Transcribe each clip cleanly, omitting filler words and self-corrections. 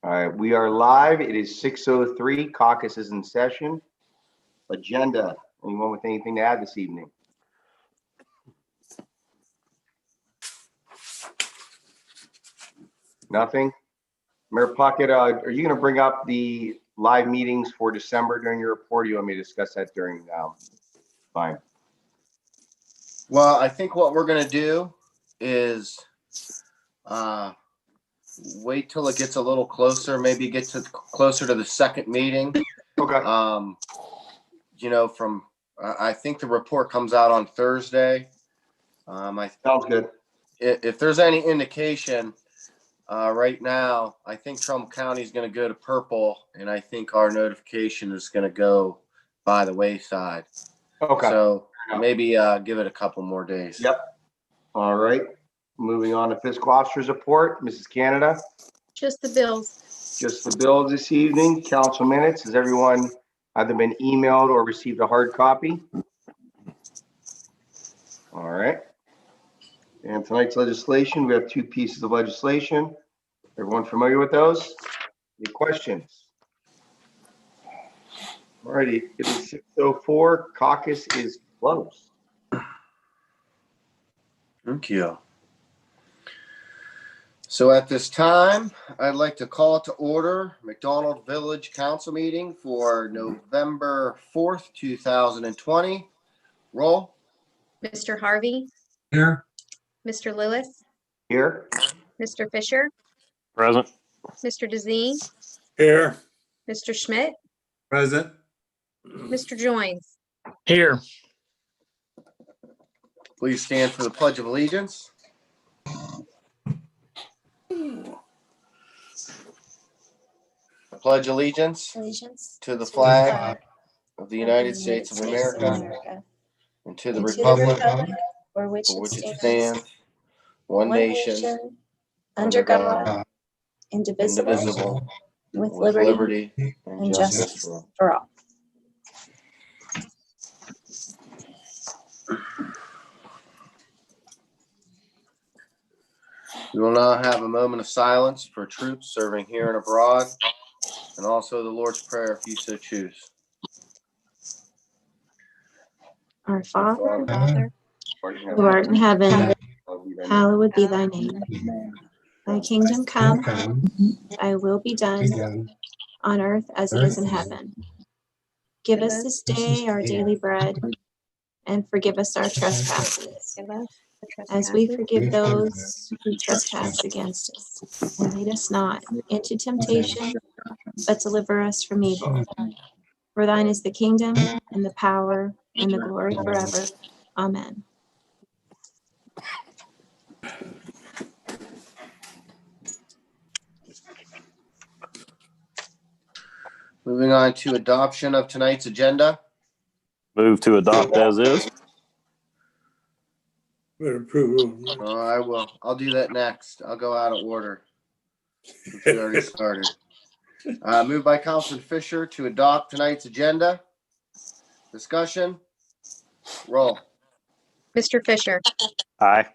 All right, we are live. It is 6:03. Caucus is in session. Agenda. Anyone with anything to add this evening? Nothing? Mayor Puckett, are you going to bring up the live meetings for December during your report? Or do you want me to discuss that during fine? Well, I think what we're going to do is wait till it gets a little closer, maybe get to closer to the second meeting. Okay. I think the report comes out on Thursday. Sounds good. If there's any indication, right now, I think Trumbull County is going to go to purple, and I think our notification is going to go by the wayside. Okay. So maybe give it a couple more days. Yep. All right. Moving on to fiscal officer's report. Mrs. Canada. Just the bills. Just the bills this evening. Council minutes. Has everyone either been emailed or received a hard copy? All right. And tonight's legislation, we have two pieces of legislation. Everyone familiar with those? Any questions? All righty, it is 6:04. Caucus is closed. Thank you. So at this time, I'd like to call to order McDonald Village Council meeting for November 4th, 2020. Roll. Mr. Harvey, Here. Mr. Lewis, Here. Mr. Fisher, Present. Mr. DeZee, Here. Mr. Schmidt, Present. Mr. Joins. Here. Please stand for the Pledge of Allegiance. I pledge allegiance to the flag of the United States of America and to the republic for which it stands, one nation, under God, indivisible, indivisible, with with liberty liberty and justice for all. We will now have a moment of silence for troops serving here and abroad, and also the Lord's Prayer if you so choose. Our Father, Father, who art in heaven, hallowed be thy name. Thy kingdom come, thy will be done on earth as it is in heaven. Give us this day our daily bread, and forgive us our trespasses, give us the as we trespasses. forgive those who trespass against us. And lead us not into temptation, but deliver us from evil. For thine is the kingdom, and the power, and the glory forever. Amen. Moving on to adoption of tonight's agenda. Move to adopt as is. I'll do that next. I'll go out of order. Since we already started. Moved by Councilman Fisher to adopt tonight's agenda. Discussion. Roll. Mr. Fisher, Aye.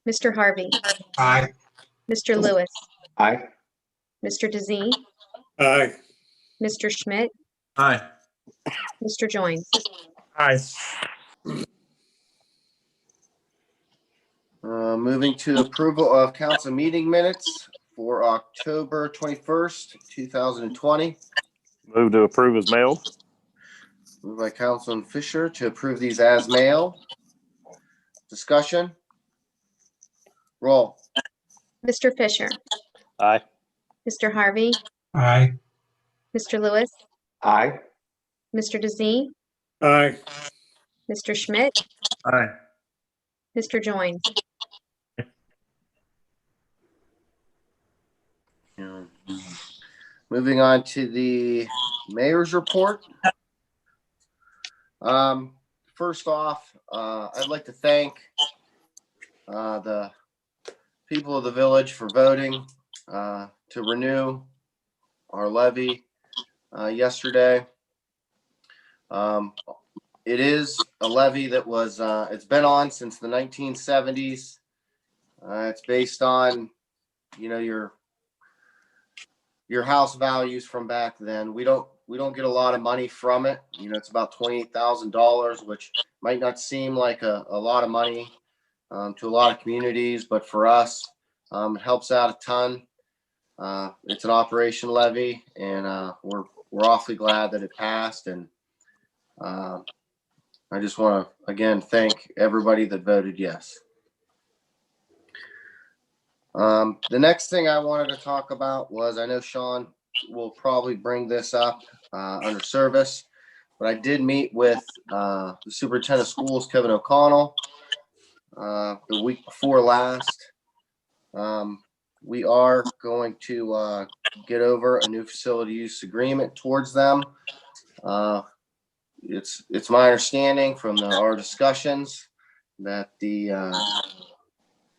Mr. Harvey, Aye. Mr. Lewis, Aye. Mr. DeZee, Aye. Mr. Schmidt, Aye. Mr. Joins. Aye. Moving to approval of council meeting minutes for October 21st, 2020. Move to approve as mailed. Moved by Councilman Fisher to approve these as mail. Discussion. Roll. Mr. Fisher, Aye. Mr. Harvey, Aye. Mr. Lewis, Aye. Mr. DeZee, Aye. Mr. Schmidt, Aye. Mr. Joins. Moving on to the mayor's report. First off, I'd like to thank the people of the village for voting to renew our levy yesterday. It is a levy that was it's been on since the 1970s. It's based on your your house values from back then. We don't get a lot of money from it. You know, it's about $28,000, which might not seem like a lot of money to a lot of communities, but for us, it helps out a ton. It's an operation levy, and we're awfully glad that it passed. And I just want to again thank everybody that voted yes. The next thing I wanted to talk about was, I know Sean will probably bring this up under service, but I did meet with the superintendent of schools, Kevin O'Connell, the week before last. We are going to get over a new facility use agreement towards them. It's my understanding from our discussions that the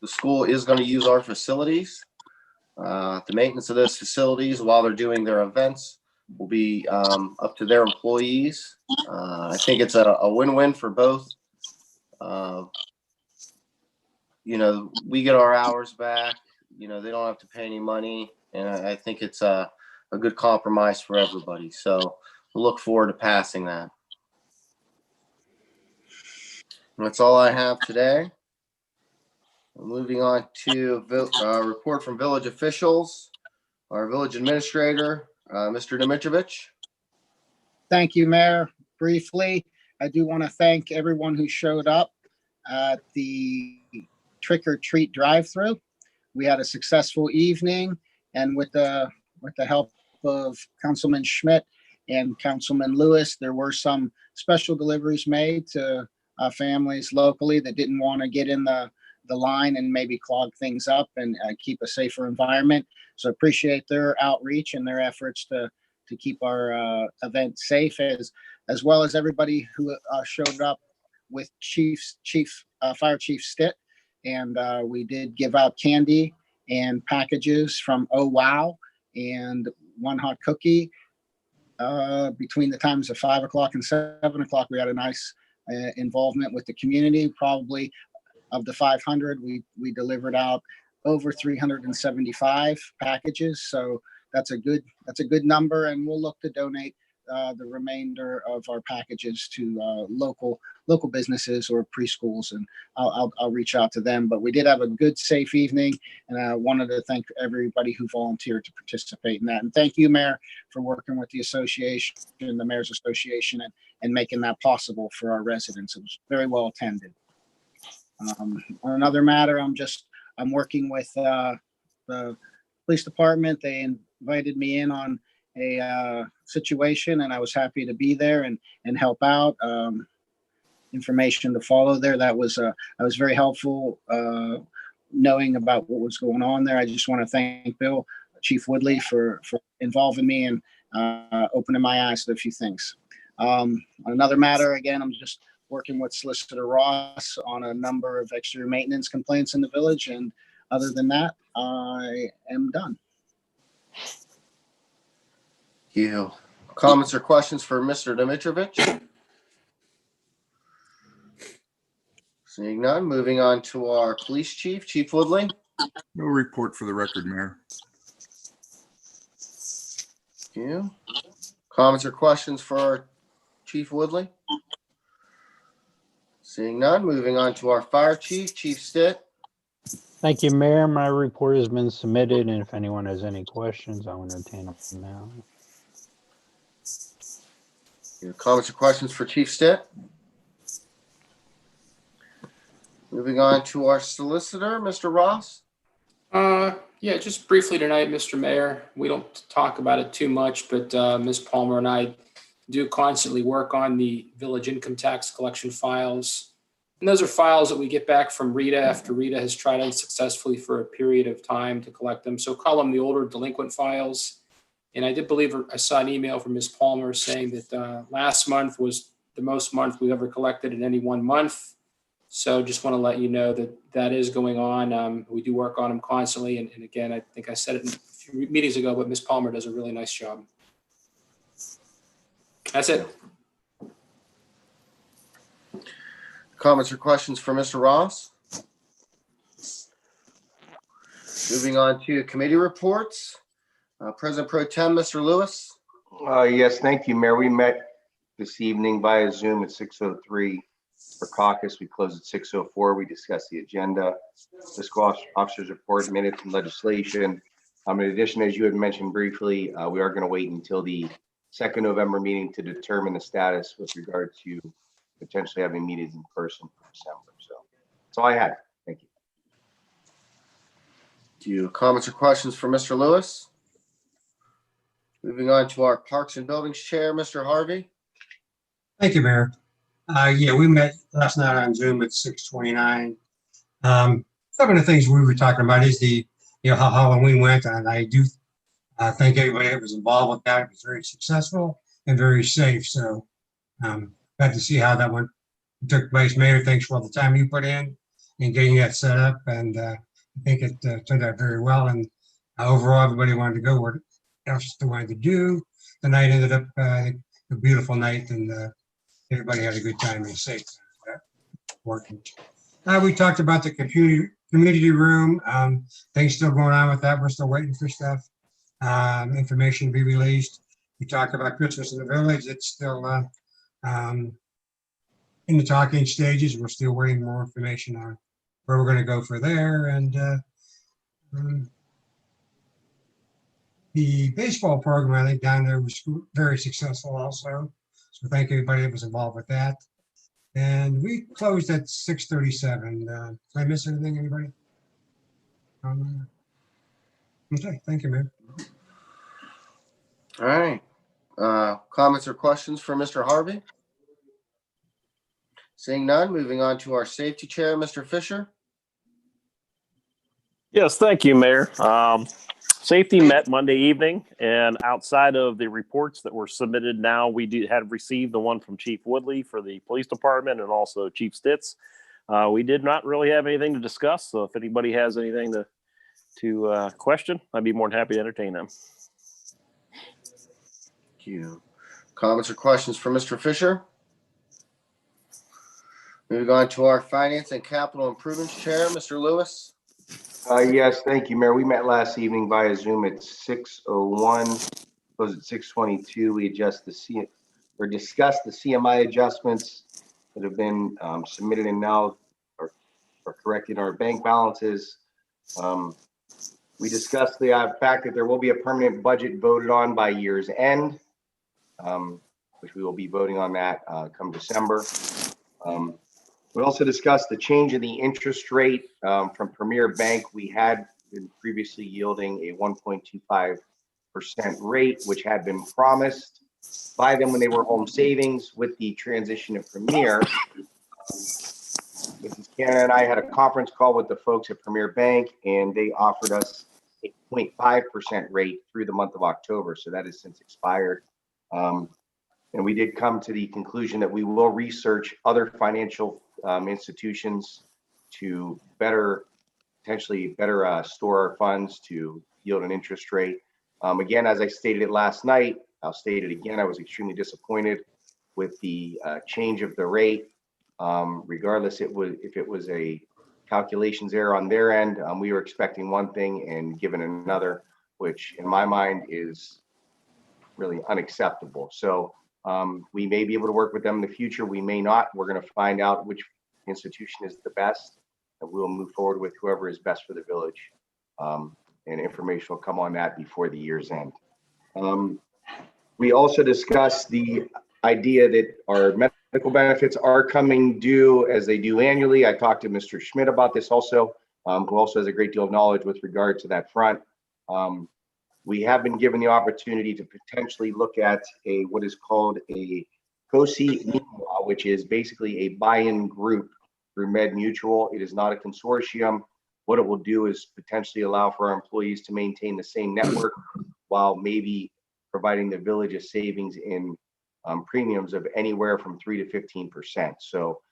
school is going to use our facilities. The maintenance of those facilities while they're doing their events will be up to their employees. I think it's a win-win for both. You know, we get our hours back. You know, they don't have to pay any money, and I think it's a good compromise for everybody. So we'll look forward to passing that. That's all I have today. Moving on to report from village officials. Our village administrator, Mr. Dimitrovich. Thank you, Mayor. Briefly, I do want to thank everyone who showed up at the trick or treat drive-through. We had a successful evening, and with the help of Councilman Schmidt and Councilman Lewis, there were some special deliveries made to families locally that didn't want to get in the line and maybe clog things up and keep a safer environment. So appreciate their outreach and their efforts to keep our event safe, as well as everybody who showed up with Fire Chief Stitt. And we did give out candy and packages from Oh Wow and One Hot Cookie. Between the times of 5 o'clock and 7 o'clock, we had a nice involvement with the community. Probably of the 500, we delivered out over 375 packages. So that's a good number, and we'll look to donate the remainder of our packages to local businesses or preschools, and I'll reach out to them. But we did have a good, safe evening, and I wanted to thank everybody who volunteered to participate in that. And thank you, Mayor, for working with the association, the Mayor's Association, and making that possible for our residents. It was very well attended. On another matter, I'm working with the police department. They invited me in on a situation, and I was happy to be there and help out. Information to follow there. That was very helpful knowing about what was going on there. I just want to thank Bill, Chief Woodley, for involving me and opening my eyes to a few things. On another matter, again, I'm just working with Solicitor Ross on a number of exterior maintenance complaints in the village. And other than that, I am done. You comments or questions for Mr. Dimitrovich? Seeing none, moving on to our police chief, Chief Woodley. No report for the record, Mayor. Thank you. Comments or questions for our Chief Woodley? Seeing none, moving on to our fire chief, Chief Stitt. Thank you, Mayor. My report has been submitted, and if anyone has any questions, I'll entertain them now. Your comments or questions for Chief Stitt? Moving on to our solicitor, Mr. Ross. Yeah, just briefly tonight, Mr. Mayor. We don't talk about it too much, but Ms. Palmer and I do constantly work on the village income tax collection files. And those are files that we get back from Rita after Rita has tried unsuccessfully for a period of time to collect them. So call them the older delinquent files. And I did believe I saw an email from Ms. Palmer saying that last month was the most month we've ever collected in any one month. So just want to let you know that that is going on. We do work on them constantly. And again, I think I said it a few meetings ago, but Ms. Palmer does a really nice job. That's it. Comments or questions for Mr. Ross? Moving on to committee reports. President Pro Tem, Mr. Lewis. Yes, thank you, Mayor. We met this evening via Zoom at 6:03 for caucus. We closed at 6:04. We discussed the agenda, fiscal officers report, minutes, and legislation. In addition, as you had mentioned briefly, we are going to wait until the second November meeting to determine the status with regard to potentially having meetings in person for December. So that's all I had. Thank you. Do you have comments or questions for Mr. Lewis? Moving on to our Parks and Buildings Chair, Mr. Harvey. Thank you, Mayor. Yeah, we met last night on Zoom at 6:29. Some of the things we were talking about is how Halloween went, and I do thank everybody that was involved with that. It was very successful and very safe. So glad to see how that one took place. Mayor, thanks for all the time you put in getting that set up, and I think it turned out very well. And overall, everybody wanted to go where else they wanted to do. The night ended up a beautiful night, and everybody had a good time and safe working. We talked about the community room. Things still going on with that. We're still waiting for stuff, information to be released. We talked about Christmas in the village. It's still in the talking stages. We're still waiting more information on where we're going to go for there. And the baseball program, I think, down there was very successful also. So thank everybody that was involved with that. And we closed at 6:37. Did I miss anything, anybody? Okay, thank you, man. All right. Comments or questions for Mr. Harvey? Seeing none, moving on to our Safety Chair, Mr. Fisher. Yes, thank you, Mayor. Safety met Monday evening, and outside of the reports that were submitted now, we had received the one from Chief Woodley for the police department and also Chief Stitz. We did not really have anything to discuss, so if anybody has anything to question, I'd be more than happy to entertain them. Thank you. Comments or questions for Mr. Fisher? Moving on to our Finance and Capital Improvements Chair, Mr. Lewis. Yes, thank you, Mayor. We met last evening via Zoom at 6:01. Closed at 6:22. We discussed the CMI adjustments that have been submitted and now are correcting our bank balances. We discussed the fact that there will be a permanent budget voted on by year's end, which we will be voting on that come December. We also discussed the change in the interest rate from Premier Bank. We had been previously yielding a 1.25% rate, which had been promised by them when they were home savings. With the transition of Premier, Mrs. Cannon and I had a conference call with the folks at Premier Bank, and they offered us a 0.5% rate through the month of October. So that has since expired. And we did come to the conclusion that we will research other financial institutions to potentially better store our funds to yield an interest rate. Again, as I stated it last night, I'll state it again. I was extremely disappointed with the change of the rate. Regardless, if it was a calculations error on their end, we were expecting one thing and given another, which in my mind is really unacceptable. So we may be able to work with them in the future. We may not. We're going to find out which institution is the best, and we'll move forward with whoever is best for the village. And information will come on that before the year's end. We also discussed the idea that our medical benefits are coming due as they do annually. I talked to Mr. Schmidt about this also, who also has a great deal of knowledge with regard to that front. We have been given the opportunity to potentially look at what is called a COSI, which is basically a buy-in group through Med Mutual. It is not a consortium. What it will do is potentially allow for our employees to maintain the same network while maybe providing the village a savings in premiums of anywhere from 3 to 15%. So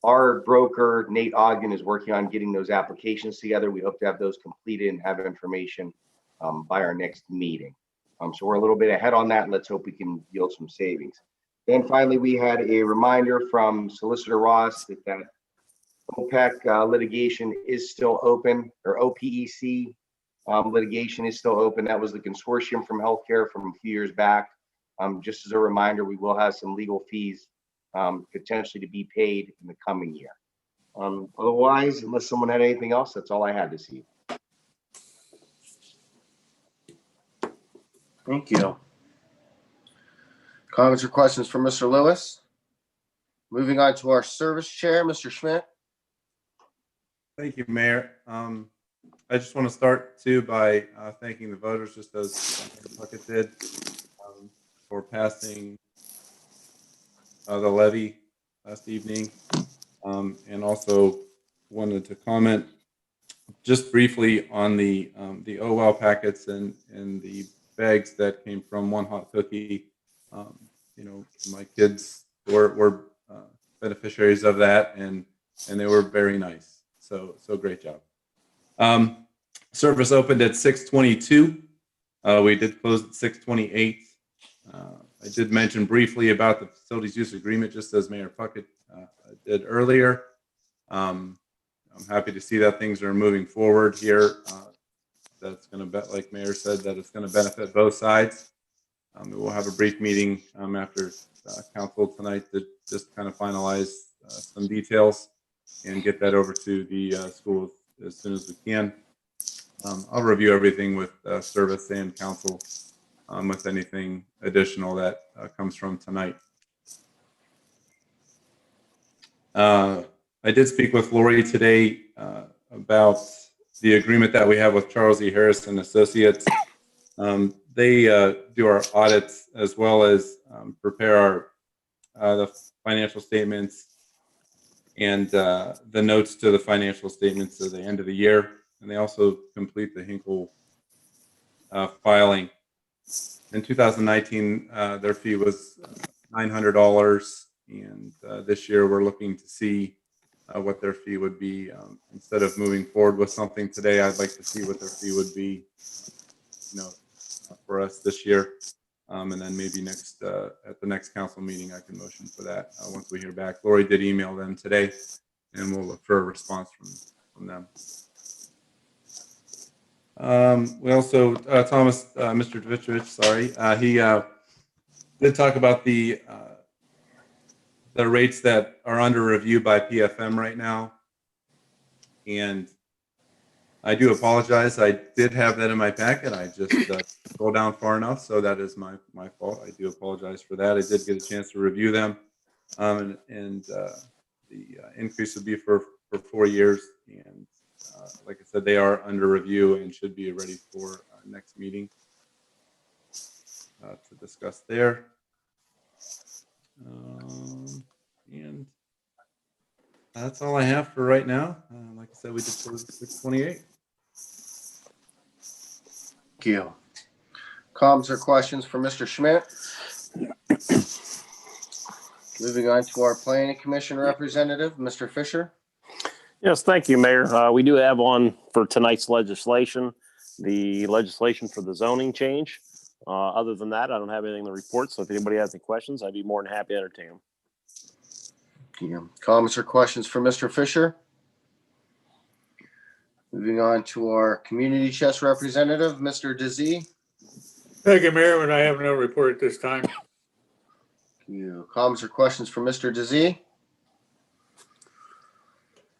our broker, Nate Ogden, is working on getting those applications together. We hope to have those completed and have information by our next meeting. So we're a little bit ahead on that, and let's hope we can yield some savings. Then finally, we had a reminder from Solicitor Ross that OPEC litigation is still open, or OPEC Litigation is still open. That was the consortium from healthcare from a few years back. Just as a reminder, we will have some legal fees potentially to be paid in the coming year. Otherwise, unless someone had anything else, that's all I had to see. Thank you. Comments or questions for Mr. Lewis? Moving on to our service chair, Mr. Schmidt. Thank you, Mayor. I just want to start too by thanking the voters, just as Puckett did, for passing the levy last evening, and also wanted to comment just briefly on the OWL packets and the bags that came from One Hot Cookie. My kids were beneficiaries of that, and they were very nice. So great job. Service opened at 6:22. We did close at 6:28. I did mention briefly about the facilities use agreement, just as Mayor Puckett did earlier. I'm happy to see that things are moving forward here. That's going to, like Mayor said, that it's going to benefit both sides. We'll have a brief meeting after council tonight to just kind of finalize some details and get that over to the school as soon as we can. I'll review everything with service and council with anything additional that comes from tonight. I did speak with Lori today about the agreement that we have with Charles E. Harris and Associates. They do our audits as well as prepare the financial statements and the notes to the financial statements at the end of the year. And they also complete the Hinkle filing. In 2019, their fee was $900. And this year we're looking to see what their fee would be. Instead of moving forward with something today, I'd like to see what their fee would be, for us this year. And then maybe at the next council meeting, I can motion for that once we hear back. Lori did email them today, and we'll look for a response from them. We also, Mr. Dvitrich, sorry, he did talk about the rates that are under review by PFM right now. And I do apologize. I did have that in my packet. I just scrolled down far enough, so that is my fault. I do apologize for that. I did get a chance to review them, and the increase would be for 4 years. And like I said, they are under review and should be ready for next meeting to discuss there. And that's all I have for right now. Like I said, we just closed at 6:28. Thank you. Comments or questions for Mr. Schmidt? Moving on to our planning commission representative, Mr. Fisher. Yes, thank you, Mayor. We do have on for tonight's legislation, the legislation for the zoning change. Other than that, I don't have anything to report. So if anybody has any questions, I'd be more than happy to entertain them. Yeah. Comments or questions for Mr. Fisher? Moving on to our community chest representative, Mr. Dizzy. Thank you, Mayor, but I have no report at this time. Comments or questions for Mr. Dizzy?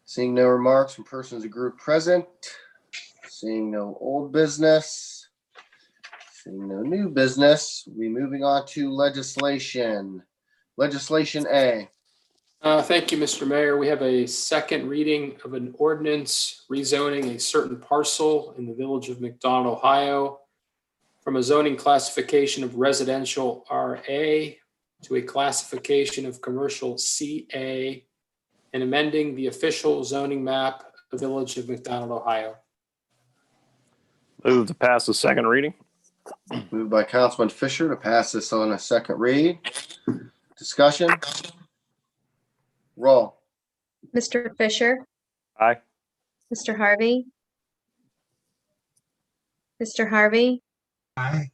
Seeing no remarks from persons of group present. Seeing no old business. Seeing no new business. We moving on to legislation. Legislation A. Thank you, Mr. Mayor. We have a second reading of an ordinance rezoning a certain parcel in the village of McDonald, Ohio, from a zoning classification of residential RA to a classification of commercial CA, and amending the official zoning map of the village of McDonald, Ohio. Move to pass the second reading. Moved by Councilman Fisher to pass this on a second read. Discussion. Roll. Mr. Fisher, Aye. Mr. Harvey, Mr. Harvey, Aye.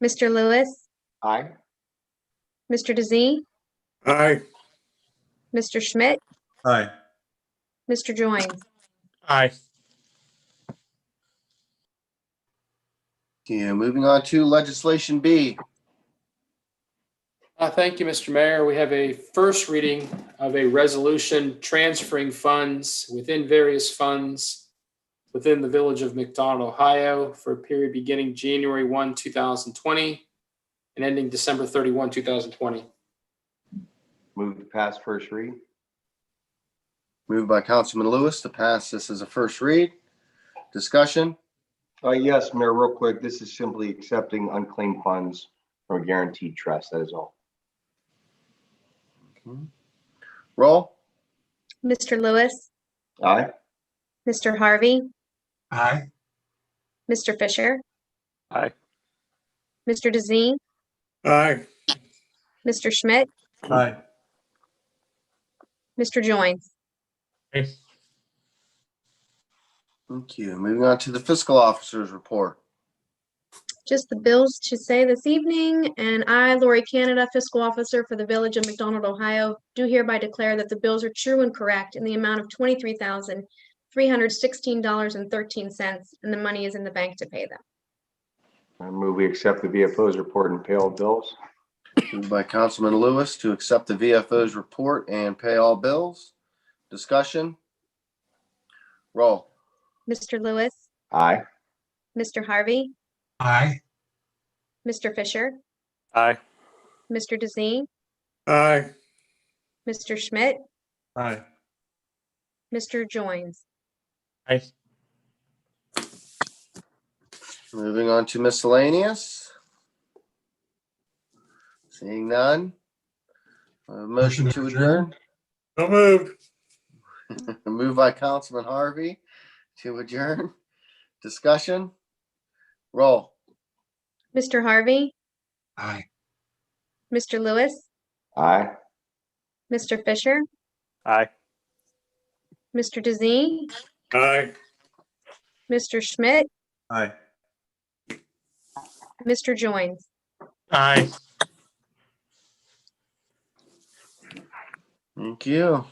Mr. Lewis, Aye. Mr. Dizzy, Aye. Mr. Schmidt, Aye. Mr. Joines. Aye. you. Moving on to legislation B. Thank you, Mr. Mayor. We have a first reading of a resolution transferring funds within various funds within the Village of McDonald, Ohio for a period beginning January 1, 2020 and ending December 31, 2020. Move to pass first read. Moved by Councilman Lewis to pass this as a first read. Discussion? Yes, Mayor, real quick, this is simply accepting unclaimed funds from a guaranteed trust. That is all. Roll. Mr. Lewis, Aye. Mr. Harvey, Aye. Mr. Fisher, Aye. Mr. DeZine, Aye. Mr. Schmidt, Aye. Mr. Joines. Aye. Thank you. Moving on to the fiscal officer's report. Just the bills to say this evening, and I, Lori Canada, Fiscal Officer for the Village of McDonald, Ohio, do hereby declare that the bills are true and correct in the amount of $23,316.13, and the money is in the bank to pay them. I move we accept the VFO's report and pay all bills. Moved by Councilman Lewis to accept the VFO's report and pay all bills. Discussion? Roll. Mr. Lewis, Aye. Mr. Harvey, Aye. Mr. Fisher, Aye. Mr. DeZine, Aye. Mr. Schmidt, Aye. Mr. Joines. Aye. Moving on to miscellaneous. Seeing none. Motion to adjourn. So moved. Moved by Councilman Harvey to adjourn. Discussion? Roll. Mr. Harvey, Aye. Mr. Lewis, Aye. Mr. Fisher, Aye. Mr. DeZine, Aye. Mr. Schmidt, Aye. Mr. Joines. Aye. Thank you.